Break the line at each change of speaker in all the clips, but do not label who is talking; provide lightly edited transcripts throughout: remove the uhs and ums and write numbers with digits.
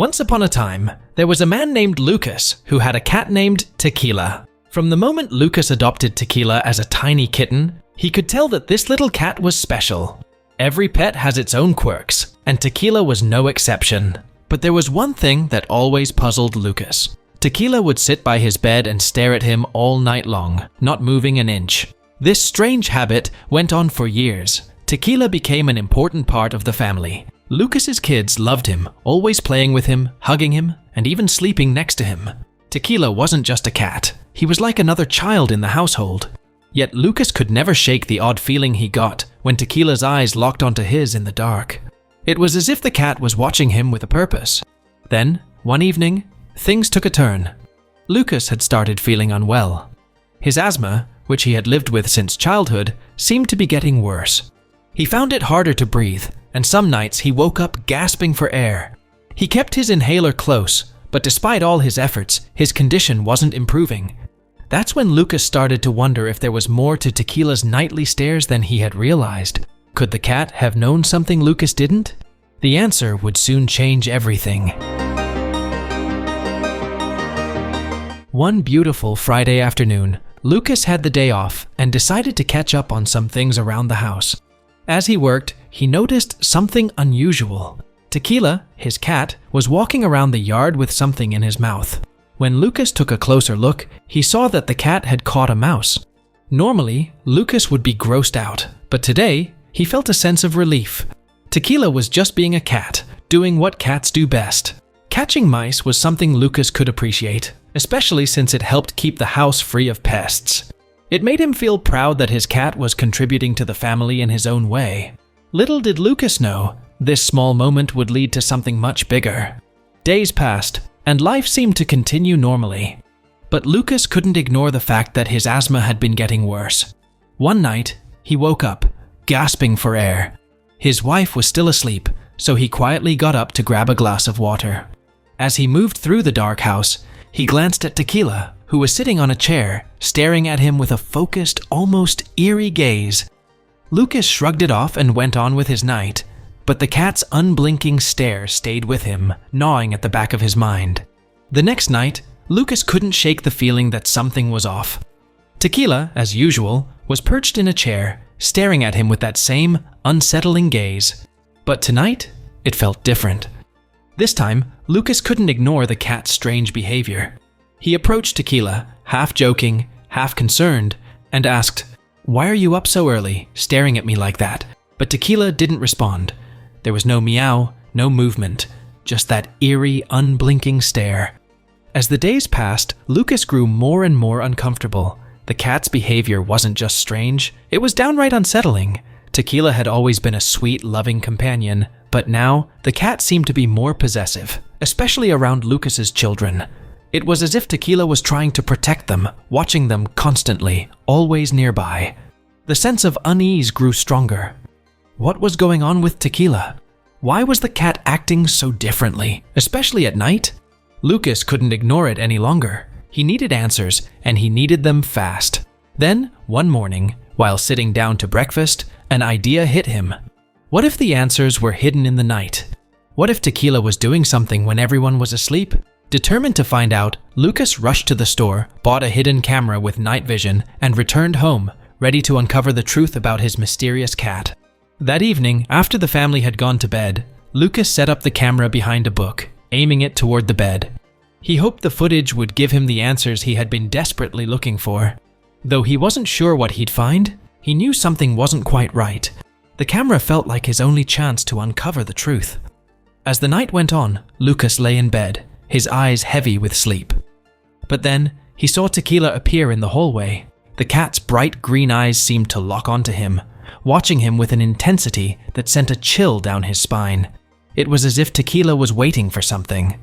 Once upon a time, there was a man named Lucas who had a cat named Tequila. From the moment Lucas adopted Tequila as a tiny kitten, he could tell that this little cat was special. Every pet has its own quirks, and Tequila was no exception. But there was one thing that always puzzled Lucas. Tequila would sit by his bed and stare at him all night long, not moving an inch. This strange habit went on for years. Tequila became an important part of the family. Lucas's kids loved him, always playing with him, hugging him, and even sleeping next to him. Tequila wasn't just a cat. He was like another child in the household. Yet Lucas could never shake the odd feeling he got when Tequila's eyes locked onto his in the dark. It was as if the cat was watching him with a purpose. Then, one evening, things took a turn. Lucas had started feeling unwell. His asthma, which he had lived with since childhood, seemed to be getting worse. He found it harder to breathe, and some nights he woke up gasping for air. He kept his inhaler close, but despite all his efforts, his condition wasn't improving. That's when Lucas started to wonder if there was more to Tequila's nightly stares than he had realized. Could the cat have known something Lucas didn't? The answer would soon change everything. One beautiful Friday afternoon, Lucas had the day off and decided to catch up on some things around the house. As he worked, he noticed something unusual. Tequila, his cat, was walking around the yard with something in his mouth. When Lucas took a closer look, he saw that the cat had caught a mouse. Normally, Lucas would be grossed out, but today, he felt a sense of relief. Tequila was just being a cat, doing what cats do best. Catching mice was something Lucas could appreciate, especially since it helped keep the house free of pests. It made him feel proud that his cat was contributing to the family in his own way. Little did Lucas know, this small moment would lead to something much bigger. Days passed, and life seemed to continue normally. But Lucas couldn't ignore the fact that his asthma had been getting worse. One night, he woke up, gasping for air. His wife was still asleep, so he quietly got up to grab a glass of water. As he moved through the dark house, he glanced at Tequila, who was sitting on a chair, staring at him with a focused, almost eerie gaze. Lucas shrugged it off and went on with his night, but the cat's unblinking stare stayed with him, gnawing at the back of his mind. The next night, Lucas couldn't shake the feeling that something was off. Tequila, as usual, was perched in a chair, staring at him with that same unsettling gaze. But tonight, it felt different. This time, Lucas couldn't ignore the cat's strange behavior. He approached Tequila, half joking, half concerned, and asked, "Why are you up so early, staring at me like that?" But Tequila didn't respond. There was no meow, no movement, just that eerie, unblinking stare. As the days passed, Lucas grew more and more uncomfortable. The cat's behavior wasn't just strange, it was downright unsettling. Tequila had always been a sweet, loving companion, but now the cat seemed to be more possessive, especially around Lucas's children. It was as if Tequila was trying to protect them, watching them constantly, always nearby. The sense of unease grew stronger. What was going on with Tequila? Why was the cat acting so differently, especially at night? Lucas couldn't ignore it any longer. He needed answers, and he needed them fast. Then, one morning, while sitting down to breakfast, an idea hit him. What if the answers were hidden in the night? What if Tequila was doing something when everyone was asleep? Determined to find out, Lucas rushed to the store, bought a hidden camera with night vision, and returned home, ready to uncover the truth about his mysterious cat. That evening, after the family had gone to bed, Lucas set up the camera behind a book, aiming it toward the bed. He hoped the footage would give him the answers he had been desperately looking for. Though he wasn't sure what he'd find, he knew something wasn't quite right. The camera felt like his only chance to uncover the truth. As the night went on, Lucas lay in bed, his eyes heavy with sleep. But then, he saw Tequila appear in the hallway. The cat's bright green eyes seemed to lock onto him, watching him with an intensity that sent a chill down his spine. It was as if Tequila was waiting for something.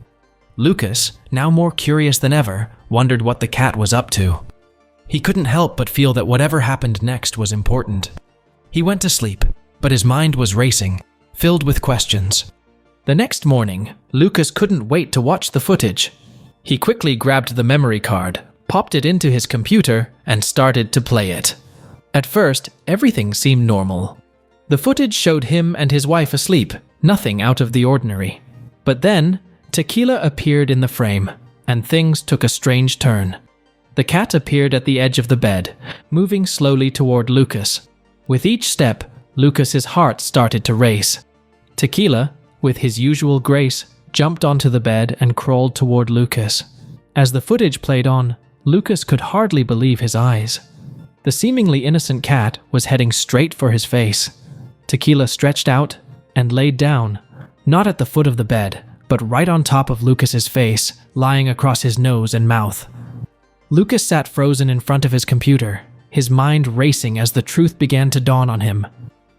Lucas, now more curious than ever, wondered what the cat was up to. He couldn't help but feel that whatever happened next was important. He went to sleep, but his mind was racing, filled with questions. The next morning, Lucas couldn't wait to watch the footage. He quickly grabbed the memory card, popped it into his computer, and started to play it. At first, everything seemed normal. The footage showed him and his wife asleep, nothing out of the ordinary. But then, Tequila appeared in the frame, and things took a strange turn. The cat appeared at the edge of the bed, moving slowly toward Lucas. With each step, Lucas's heart started to race. Tequila, with his usual grace, jumped onto the bed and crawled toward Lucas. As the footage played on, Lucas could hardly believe his eyes. The seemingly innocent cat was heading straight for his face. Tequila stretched out and laid down, not at the foot of the bed, but right on top of Lucas's face, lying across his nose and mouth. Lucas sat frozen in front of his computer, his mind racing as the truth began to dawn on him.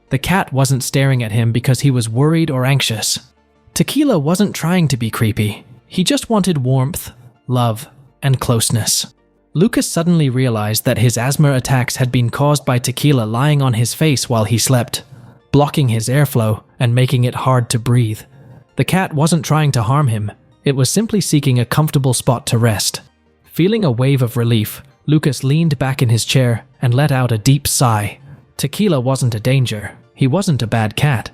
The cat wasn't staring at him because he was worried or anxious. Tequila wasn't trying to be creepy. He just wanted warmth, love, and closeness. Lucas suddenly realized that his asthma attacks had been caused by Tequila lying on his face while he slept, blocking his airflow and making it hard to breathe. The cat wasn't trying to harm him. It was simply seeking a comfortable spot to rest. Feeling a wave of relief, Lucas leaned back in his chair and let out a deep sigh. Tequila wasn't a danger. He wasn't a bad cat.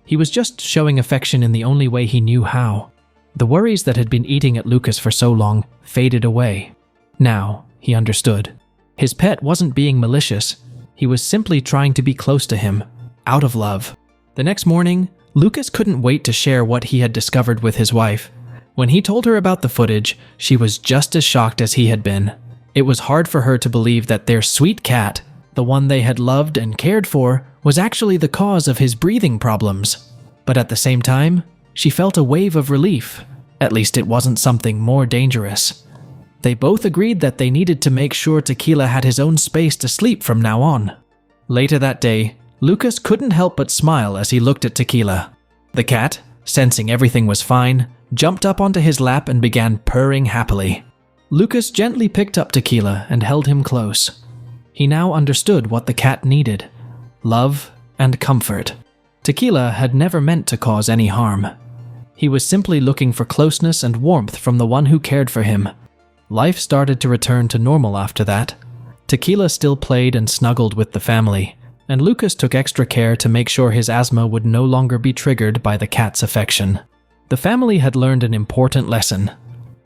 He was just showing affection in the only way he knew how. The worries that had been eating at Lucas for so long faded away. Now, he understood. His pet wasn't being malicious. He was simply trying to be close to him, out of love. The next morning, Lucas couldn't wait to share what he had discovered with his wife. When he told her about the footage, she was just as shocked as he had been. It was hard for her to believe that their sweet cat, the one they had loved and cared for, was actually the cause of his breathing problems. But at the same time, she felt a wave of relief. At least it wasn't something more dangerous. They both agreed that they needed to make sure Tequila had his own space to sleep from now on. Later that day, Lucas couldn't help but smile as he looked at Tequila. The cat, sensing everything was fine, jumped up onto his lap and began purring happily. Lucas gently picked up Tequila and held him close. He now understood what the cat needed: love and comfort. Tequila had never meant to cause any harm. He was simply looking for closeness and warmth from the one who cared for him. Life started to return to normal after that. Tequila still played and snuggled with the family, and Lucas took extra care to make sure his asthma would no longer be triggered by the cat's affection. The family had learned an important lesson.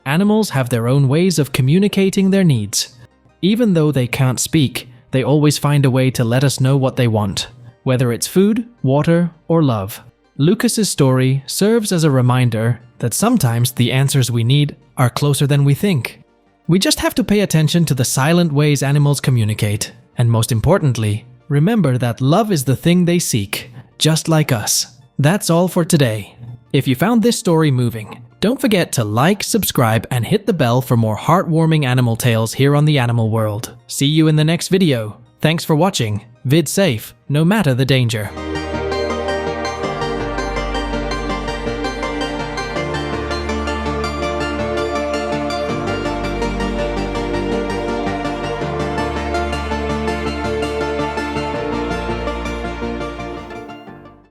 Animals have their own ways of communicating their needs. Even though they can't speak, they always find a way to let us know what they want, whether it's food, water, or love. Lucas's story serves as a reminder that sometimes the answers we need are closer than we think. We just have to pay attention to the silent ways animals communicate, and most importantly, remember that love is the thing they seek, just like us. That's all for today. If you found this story moving, don't forget to like, subscribe, and hit the bell for more heartwarming animal tales here on the Animal World. See you in the next video. Thanks for watching. Vid safe, no matter the danger.